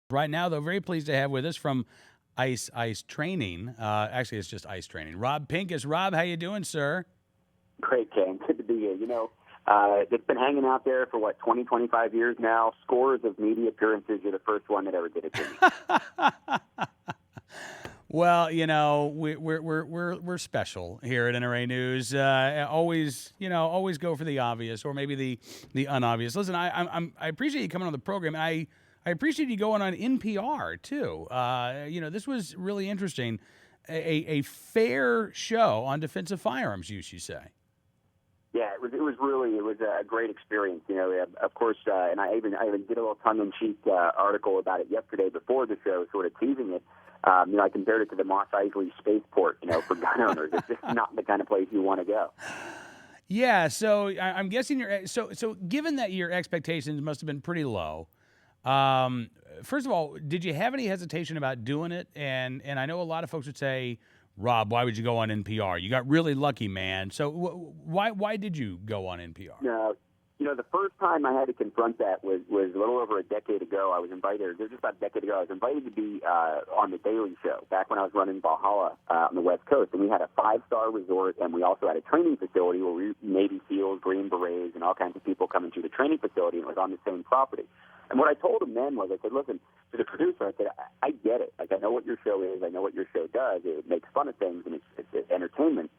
Right now, though, very pleased to have with us from I.C.E training. Actually, it's just ICE training. Rob Pincus. Rob, how you doing, sir? Great, Ken. Good to be here. It's been hanging out there for, 20, 25 years now. Scores of media appearances. You're the first one that ever did it to me. Well, we're special here at NRA News. Always go for the obvious, or maybe the unobvious. Listen, I appreciate you coming on the program. I appreciate you going on NPR too. This was really interesting. A fair show on defensive firearms use, you say? Yeah, it was a great experience. Of course, and I even did a little tongue-in-cheek article about it yesterday before the show, sort of teasing it. I compared it to the Mos Eisley spaceport, for gun owners. It's just not the kind of place you want to go. Yeah, so I'm guessing so given that your expectations must have been pretty low. First of all, did you have any hesitation about doing it? And I know a lot of folks would say, Rob, why would you go on NPR? You got really lucky, man. So why did you go on NPR? No, the first time I had to confront that was a little over a decade ago. I was invited, just about a decade ago, I was invited to be on the Daily Show back when I was running Valhalla on the West Coast. And we had a 5-star resort, and we also had a training facility where we Navy SEALs, Green Berets, and all kinds of people coming through the training facility, and it was on the same property. And what I told him then was, I said, listen, to the producer, I said, I get it. Like, I know what your show is. I know what your show does. It makes fun of things, and it's entertainment.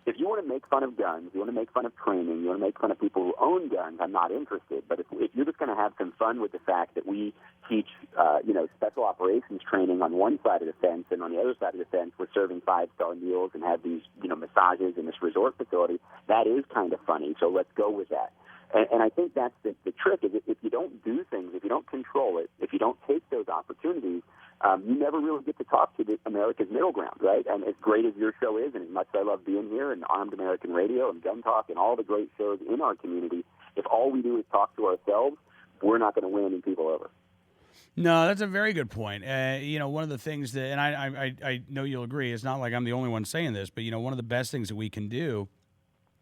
If you want to make fun of guns, you want to make fun of training, you want to make fun of people who own guns, I'm not interested. But if you're just going to have some fun with the fact that we teach, special operations training on one side of the fence, and on the other side of the fence, we're serving 5-star meals and have these, massages in this resort facility, that is kind of funny. So let's go with that. And I think that's the trick, is if you don't do things, if you don't control it, if you don't take those opportunities, you never really get to talk to America's middle ground, right? And as great as your show is, and as much as I love being here, and Armed American Radio and Gun Talk and all the great shows in our community, if all we do is talk to ourselves, we're not going to win any people over. No, that's a very good point. One of the things that, and I know you'll agree, it's not like I'm the only one saying this, but, one of the best things that we can do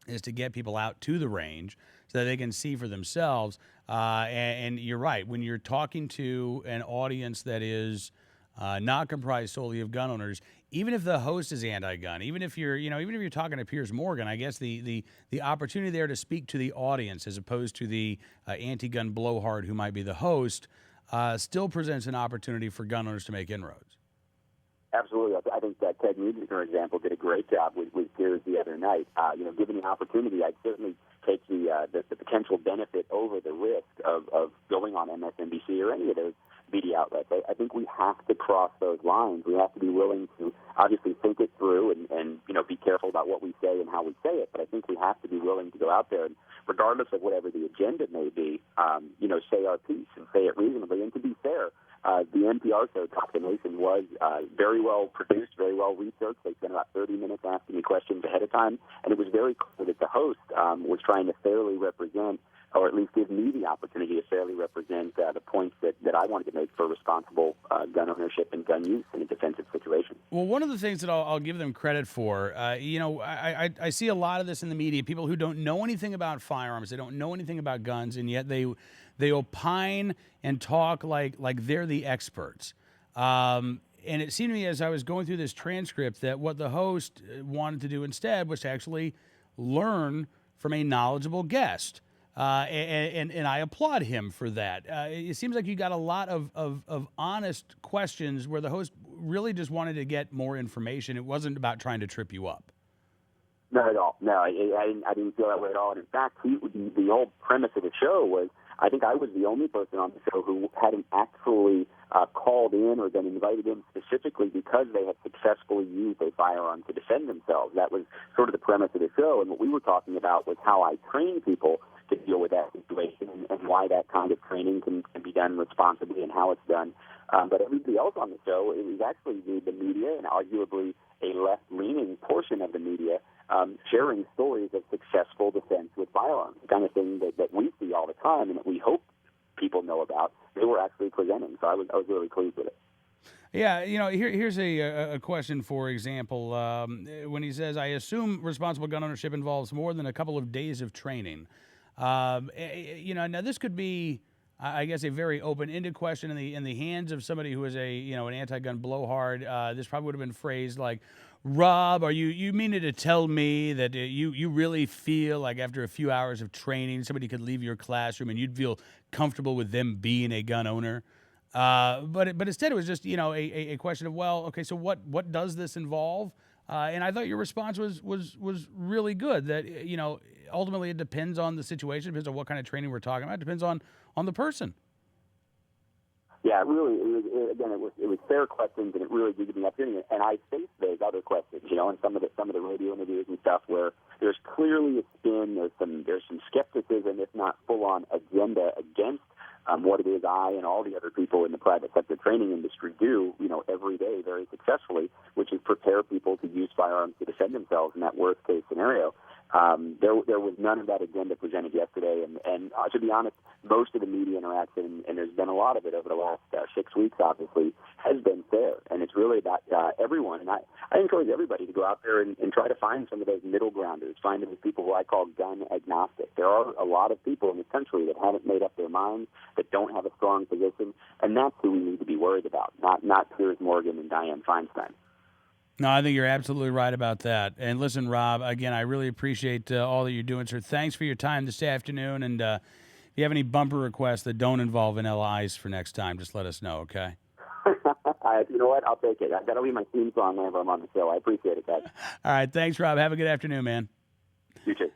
is to get people out to the range so that they can see for themselves. And you're right. When you're talking to an audience that is not comprised solely of gun owners, even if the host is anti-gun, even if you're talking to Piers Morgan, I guess the opportunity there to speak to the audience as opposed to the anti-gun blowhard who might be the host still presents an opportunity for gun owners to make inroads. Absolutely. I think that Ted Nugent, for example, did a great job with Piers the other night. Given the opportunity, I'd certainly take the potential benefit over the risk of going on MSNBC or any of those media outlets. I think we have to cross those lines. We have to be willing to obviously think it through and be careful about what we say and how we say it. But I think we have to be willing to go out there and, regardless of whatever the agenda may be, say our piece and say it reasonably. And to be fair, the NPR show, Talk the Nation, was very well produced, very well researched. They spent about 30 minutes asking me questions ahead of time, and it was very clear that the host was trying to fairly represent, or at least give me the opportunity to fairly represent the points that I wanted to make for responsible gun ownership and gun use in a defensive situation. Well, one of the things that I'll give them credit for, I see a lot of this in the media, people who don't know anything about firearms, they don't know anything about guns, and yet they opine and talk like they're the experts. And it seemed to me as I was going through this transcript that what the host wanted to do instead was to actually learn from a knowledgeable guest. And I applaud him for that. It seems like you got a lot of honest questions where the host really just wanted to get more information. It wasn't about trying to trip you up. Not at all. No, I didn't feel that way at all. And in fact, the whole premise of the show was, I think I was the only person on the show who hadn't actually called in or been invited in specifically because they had successfully used a firearm to defend themselves. That was sort of the premise of the show. And what we were talking about was how I train people to deal with that situation and why that kind of training can be done responsibly and how it's done. But everybody else on the show, it was actually the media and arguably a left-leaning portion of the media sharing stories of successful defense with firearms, the kind of thing that we see all the time and that we hope people know about. They were actually presenting, so I was really pleased with it. Yeah, here's a question, for example, when he says, I assume responsible gun ownership involves more than a couple of days of training. Now this could be I guess a very open-ended question in the hands of somebody who is an anti-gun blowhard. This probably would have been phrased like, "Rob, are you meaning to tell me that you really feel like after a few hours of training, somebody could leave your classroom and you'd feel comfortable with them being a gun owner?" But instead it was just a question of, well, okay, so what does this involve? And I thought your response was really good. That ultimately it depends on the situation, depends on what kind of training we're talking about, it depends on the person. Yeah, really, it was fair questions, and it really did give me opportunity. And I faced those other questions, in some of the radio interviews and stuff, where there's clearly a spin, there's some skepticism, if not full on agenda against what it is I and all the other people in the private sector training industry do, every day very successfully, which is prepare people to use firearms to defend themselves in that worst case scenario. There was none of that agenda presented yesterday, and to be honest, most of the media interaction, and there's been a lot of it over the last 6 weeks, obviously, has been fair, and it's really about everyone. And I encourage everybody to go out there and try to find some of those middle grounders, find those people who I call gun agnostic. There are a lot of people in this country that haven't made up their minds, that don't have a strong position, and that's who we need to be worried about, not Piers Morgan and Dianne Feinstein. No, I think you're absolutely right about that. And listen, Rob, again, I really appreciate all that you're doing, sir. Thanks for your time this afternoon. And if you have any bumper requests that don't involve vanilla ice for next time, just let us know, okay? You know what? I'll take it. I've got to leave my theme song whenever I'm on the show. I appreciate it, guys. All right. Thanks, Rob. Have a good afternoon, man. You too.